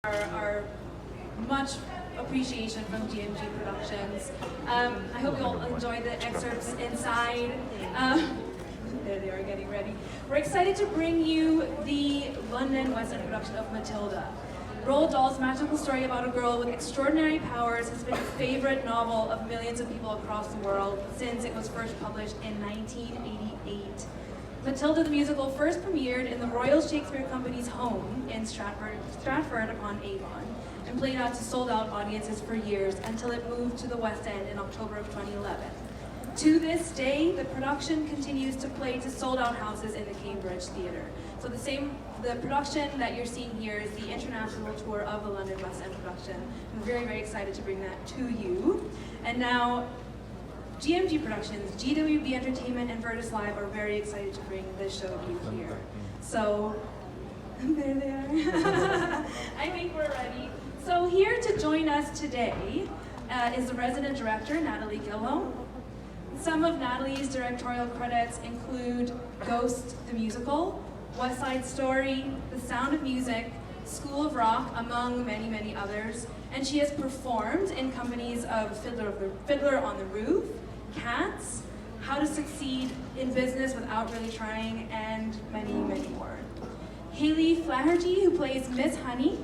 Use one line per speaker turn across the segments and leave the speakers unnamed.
our much appreciation from GMG Productions. I hope you all enjoyed the excerpts inside. There they are getting ready. We're excited to bring you the London West End production of Matilda. Roald Dahl's magical story about a girl with extraordinary powers has been a favorite novel of millions of people across the world since it was first published in 1988. Matilda the musical first premiered in the Royal Shakespeare Company's home in Stratford-upon-Avon and played out to sold-out audiences for years until it moved to the West End in October of 2011. To this day, the production continues to play to sold-out houses in the Cambridge Theatre. So the production that you're seeing here is the international tour of the London West End production. I'm very, very excited to bring that to you. And now, GMG Productions, GWB Entertainment, and Virtus Live are very excited to bring this show to you here. So, there they are. I think we're ready. So here to join us today is the resident director, Natalie Gilholm. Some of Natalie's directorial credits include Ghost the Musical, West Side Story, The Sound of Music, School of Rock, among many, many others. And she has performed in companies of Fiddler on the Roof, Cats, How to Succeed in Business Without Really Trying, and many, many more. Hayley Flaherty, who plays Miss Honey.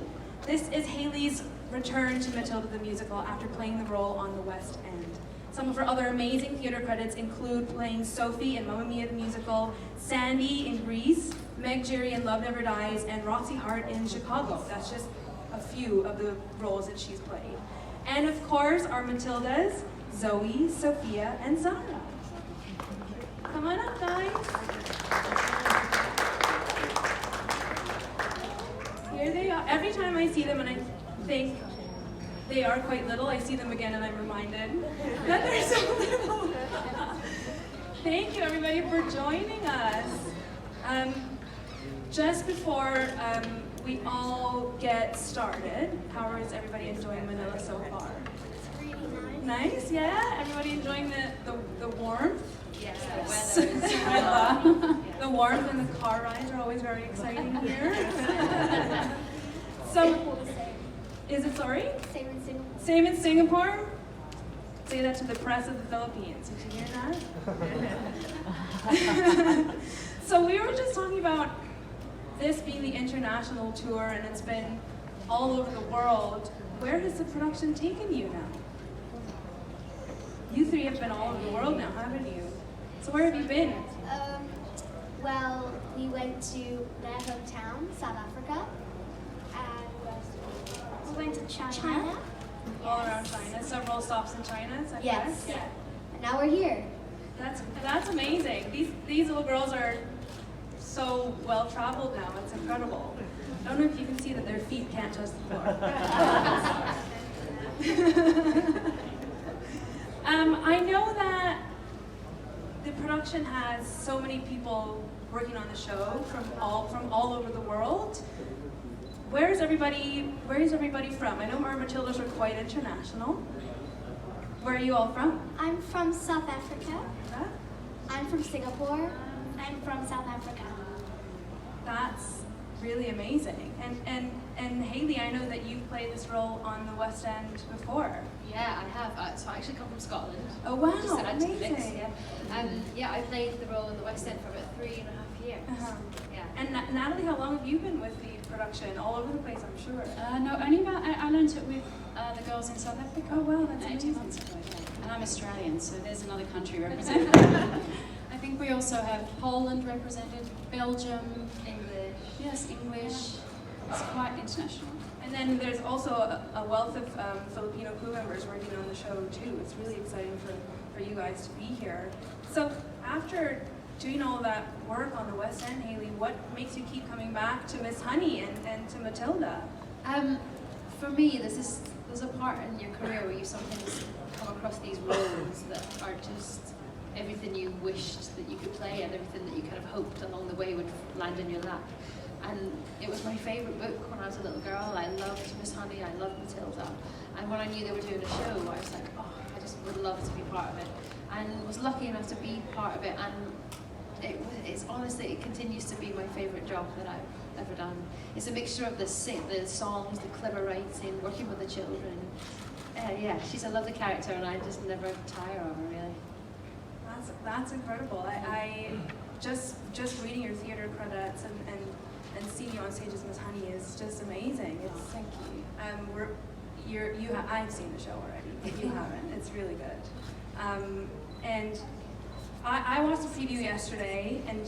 This is Hayley's return to Matilda the musical after playing the role on the West End. Some of her other amazing theater credits include playing Sophie in Mamma Mia the musical, Sandy in Grease, Meg Giry in Love Never Dies, and Roxy Hart in Chicago. That's just a few of the roles that she's played. And of course, our Matildas, Zoe, Sophia, and Zara. Come on up, guys. Here they are. Every time I see them and I think they are quite little, I see them again and I'm reminded that they're so little. Thank you, everybody, for joining us. Just before we all get started, how is everybody enjoying Manila so far? Nice, yeah? Everybody enjoying the warmth?
Yes, the weather.
The warmth and the car rides are always very exciting here. So, is it sorry?
Same in Singapore.
Same in Singapore? Say that to the press of the Philippines. Did you hear that? So we were just talking about this being the international tour, and it's been all over the world. Where has the production taken you now? You three have been all over the world now, haven't you? So where have you been?
Well, we went to their hometown, South Africa, and we went to China.
All around China. Several stops in China, is that
Yes.
correct?
Yeah. And now we're here.
That's amazing. These little girls are so well traveled now. It's incredible. I don't know if you can see that their feet can't touch the floor. I know that the production has so many people working on the show from all over the world. Where is everybody from? I know our Matildas are quite international. Where are you all from?
I'm from South Africa.
Huh?
I'm from Singapore. I'm from South Africa.
That's really amazing. And Hayley, I know that you've played this role on the West End before.
Yeah, I have. So I actually come from Scotland.
Oh wow,
Just to add to the mix,
amazing.
yeah, I played the role in the West End for about 3.5 years.
Uh-huh.
Yeah.
And Natalie, how long have you been with the production? All over the place, I'm sure.
No, only about, I learned it with the girls in South Africa.
Oh wow, that's
18
amazing.
months ago, yeah. And I'm Australian, so there's another country represented. I think we also have Poland represented, Belgium,
English.
yes, English. It's quite international.
And then there's also a wealth of Filipino crew members working on the show too. It's really exciting for you guys to be here. So after doing all that work on the West End, Hayley, what makes you keep coming back to Miss Honey and to Matilda?
For me, there's a part in your career where you sometimes come across these roles that are just everything you wished that you could play and everything that you kind of hoped along the way would land in your lap. And it was my favourite book when I was a little girl. I loved Miss Honey, I loved Matilda. And when I knew they were doing a show, I was like, oh, I just would love to be part of it. And was lucky enough to be part of it. And it's honestly, it continues to be my favourite job that I've ever done. It's a mixture of the songs, the clever writing, working with the children. Yeah, she's a lovely character, and I just never tire of her, really.
That's incredible. I just reading your theater credits and seeing you on stage as Miss Honey is just amazing. It's
Thank you.
I've seen the show already, but you haven't. It's really good. And I watched the preview yesterday, and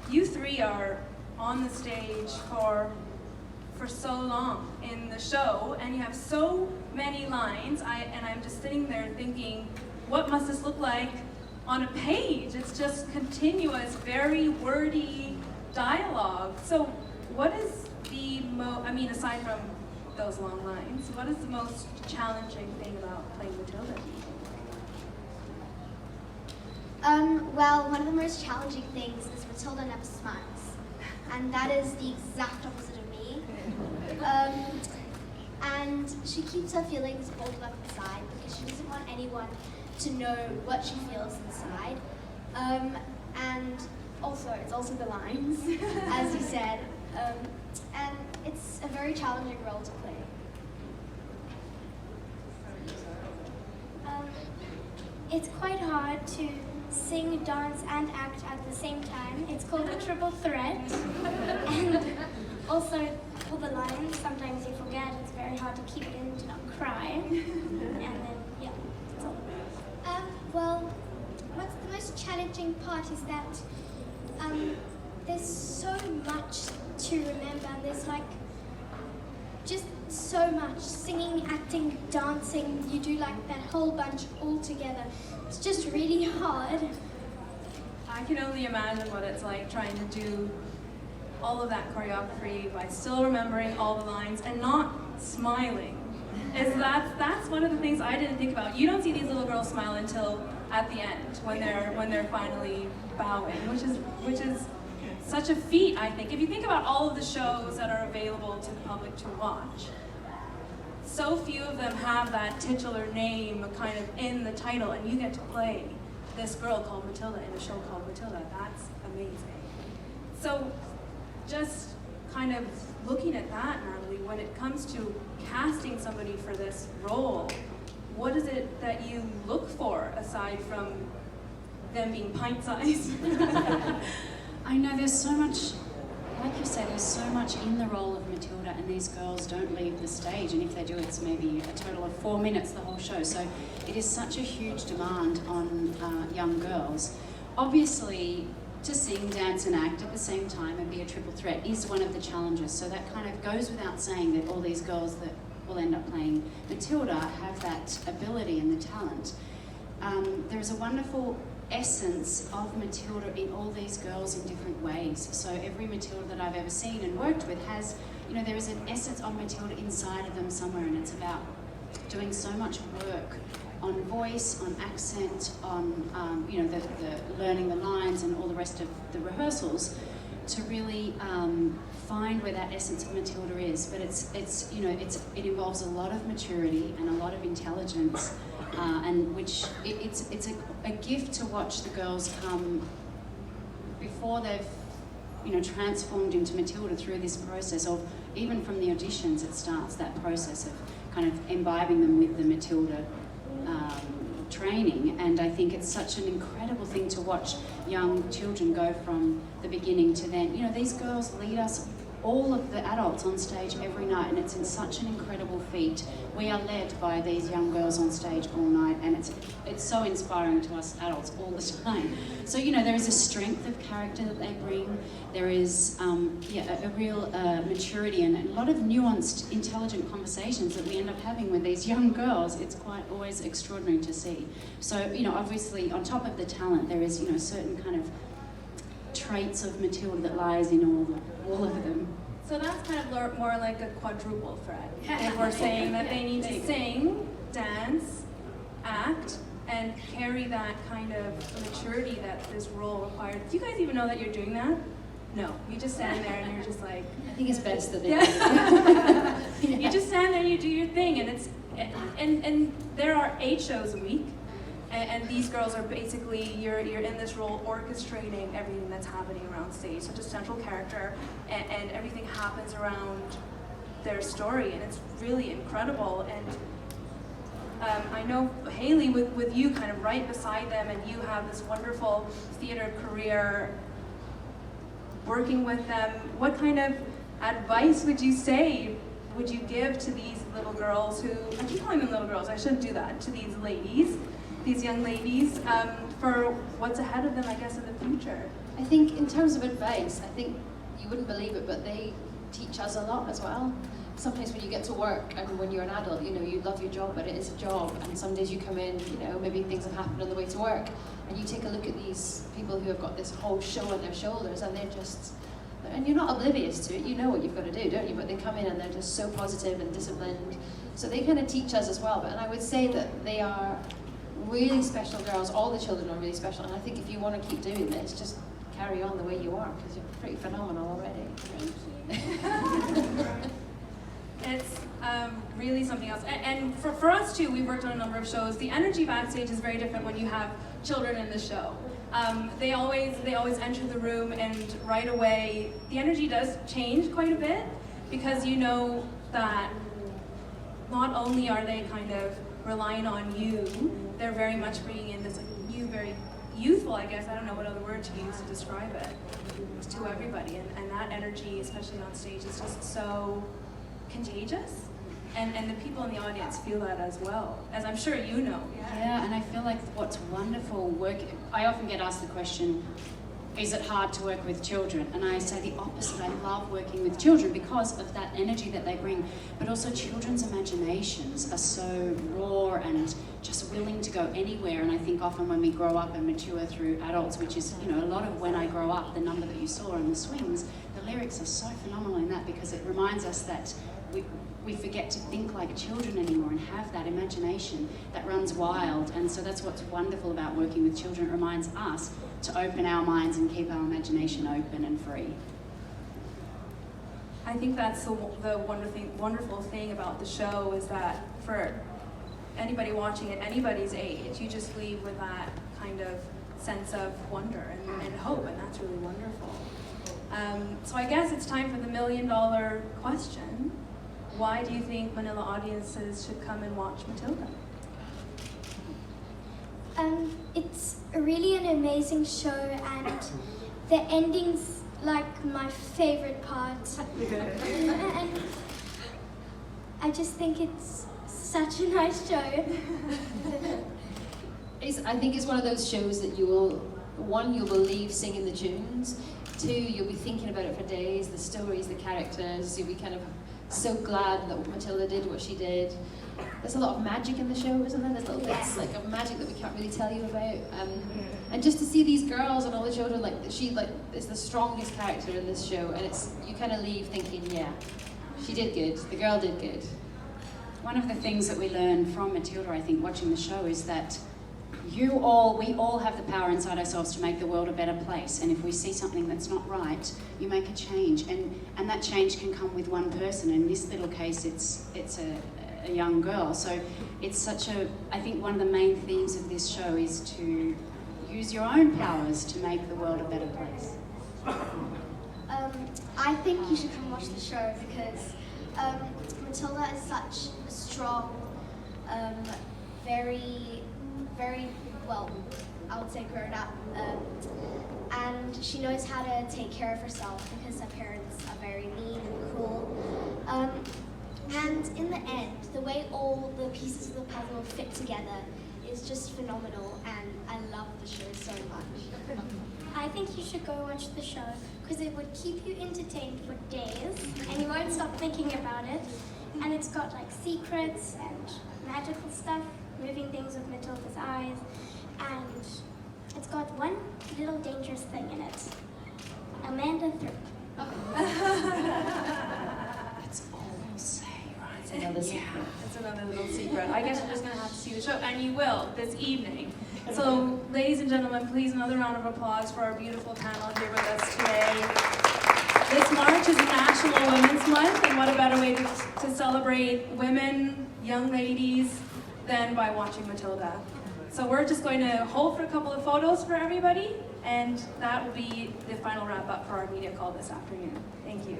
you three are on the stage for so long in the show, and you have so many lines. And I'm just sitting there thinking, what must this look like on a page? It's just continuous, very wordy dialogue. So what is aside from those long lines, what is the most challenging thing about playing Matilda?
Well, one of the most challenging things is Matilda never smiles. And that is the exact opposite of me. And she keeps her feelings bottled up inside because she doesn't want anyone to know what she feels inside. And also, it's also the lines, as you said. And it's a very challenging role to play.
It's quite hard to sing, dance, and act at the same time. It's called a triple threat. And also, all the lines, sometimes you forget. It's very hard to keep it in to not cry. And then, yeah, that's all.
Well, what's the most challenging part is that there's so much to remember. There's like just so much singing, acting, dancing. You do like that whole bunch all together. It's just really hard.
I can only imagine what it's like trying to do all of that choreography by still remembering all the lines and not smiling. That's one of the things I didn't think about. You don't see these little girls smile until at the end when they're finally bowing, which is such a feat, I think. If you think about all of the shows that are available to the public to watch, so few of them have that titular name kind of in the title, and you get to play this girl called Matilda in a show called Matilda. That's amazing. So just kind of looking at that, Natalie, when it comes to casting somebody for this role, what is it that you look for aside from them being pint-sized?
I know there's so much, like you said, there's so much in the role of Matilda, and these girls don't leave the stage, and if they do, it's maybe a total of 4 minutes the whole show. So it is such a huge demand on young girls. Obviously, to sing, dance, and act at the same time and be a triple threat is one of the challenges. So that kind of goes without saying that all these girls that will end up playing Matilda have that ability and the talent. There's a wonderful essence of Matilda in all these girls in different ways. So every Matilda that I've ever seen and worked with has, there is an essence of Matilda inside of them somewhere, and it's about doing so much work on voice, on accent, on the learning the lines and all the rest of the rehearsals to really find where that essence of Matilda is. But it involves a lot of maturity and a lot of intelligence, and which it's a gift to watch the girls come before they've transformed into Matilda through this process of, even from the auditions it starts that process of kind of imbibing them with the Matilda training. And I think it's such an incredible thing to watch young children go from the beginning to then. These girls lead us, all of the adults on stage every night, and it's in such an incredible feat. We are led by these young girls on stage all night, and it's so inspiring to us adults all the time. So there is a strength of character that they bring. There is a real maturity and a lot of nuanced, intelligent conversations that we end up having with these young girls. It's quite always extraordinary to see. So obviously on top of the talent, there is certain kind of traits of Matilda that lies in all of them.
So that's kind of more like a quadruple threat. If we're saying that they need to sing, dance, act, and carry that kind of maturity that this role required. Do you guys even know that you're doing that? No. You just stand there and you're just like...
I think it's best that they
You just stand there and you do your thing, and and there are 8 shows a week, And these girls are basically, you're in this role orchestrating everything that's happening around stage, such a central character, and everything happens around their story, and it's really incredible. And I know, Haley, with you kind of right beside them, and you have this wonderful theater career working with them, what kind of advice would you give to these little girls who, I keep calling them little girls, I shouldn't do that, to these ladies, these young ladies, for what's ahead of them, I guess, in the future?
I think in terms of advice, I think you wouldn't believe it, but they teach us a lot as well. Sometimes when you get to work and when you're an adult, you know, you love your job, but it is a job, and some days you come in, you know, maybe things have happened on the way to work, and you take a look at these people who have got this whole show on their shoulders, and they're just, and you're not oblivious to it, you know what you've got to do, don't you? But they come in and they're just so positive and disciplined, so they kind of teach us as well. And I would say that they are really special girls. All the children are really special, and I think if you want to keep doing this, just carry on the way you are, because you're pretty phenomenal already.
Thank you.
It's really something else. And for us too, we've worked on a number of shows. The energy backstage is very different when you have children in the show. They always enter the room, and right away the energy does change quite a bit, because you know that not only are they kind of relying on you, they're very much bringing in this like new, very youthful, I guess, I don't know what other word to use to describe it, to everybody. And that energy, especially on stage, is just so contagious, and the people in the audience feel that as well, as I'm sure you know.
Yeah, and I feel like what's wonderful I often get asked the question, is it hard to work with children? And I say the opposite. I love working with children because of that energy that they bring, but also children's imaginations are so raw and just willing to go anywhere. And I think often when we grow up and mature through adults, which is, you know, a lot of When I Grow Up, the number that you saw on the swings, the lyrics are so phenomenal in that, because it reminds us that we forget to think like children anymore and have that imagination that runs wild. And so that's what's wonderful about working with children. It reminds us to open our minds and keep our imagination open and free.
I think that's the wonderful thing about the show, is that for anybody watching at anybody's age, you just leave with that kind of sense of wonder and hope, and that's really wonderful. So I guess it's time for the $1 million question. Why do you think Manila audiences should come and watch Matilda?
It's really an amazing show, and the ending's like my favorite part. And I just think it's such a nice show.
I think it's one of those shows that you'll leave singing the tunes. 2, you'll be thinking about it for days, the stories, the characters. You'll be kind of so glad that Matilda did what she did. There's a lot of magic in the show, isn't there? There's little bits like of magic that we can't really tell you about. And just to see these girls and all the children, she is the strongest character in this show, and you kind of leave thinking, yeah, she did good. The girl did good.
One of the things that we learn from Matilda, I think, watching the show, is that we all have the power inside ourselves to make the world a better place. And if we see something that's not right, you make a change, and that change can come with one person. In this little case, it's a young girl. So it's I think one of the main themes of this show is to use your own powers to make the world a better place.
I think you should come watch the show, because Matilda is such a strong, very, well, I would say grown up, and she knows how to take care of herself, because her parents are very mean and cruel. And in the end, the way all the pieces of the puzzle fit together is just phenomenal, and I love the show so much.
I think you should go watch the show, because it would keep you entertained for days, and you won't stop thinking about it. And it's got like secrets and magical stuff, moving things with Matilda's eyes, and it's got one little dangerous thing in it. Amanda Thripp.
That's all we'll say, right?
It's another secret.
It's another little secret. I guess you're just going to have to see the show, and you will this evening. So, ladies and gentlemen, please another round of applause for our beautiful panel here with us today. This March is National Women's Month, and what a better way to celebrate women, young ladies, than by watching Matilda. So we're just going to hold for a couple of photos for everybody, and that will be the final wrap up for our media call this afternoon. Thank you.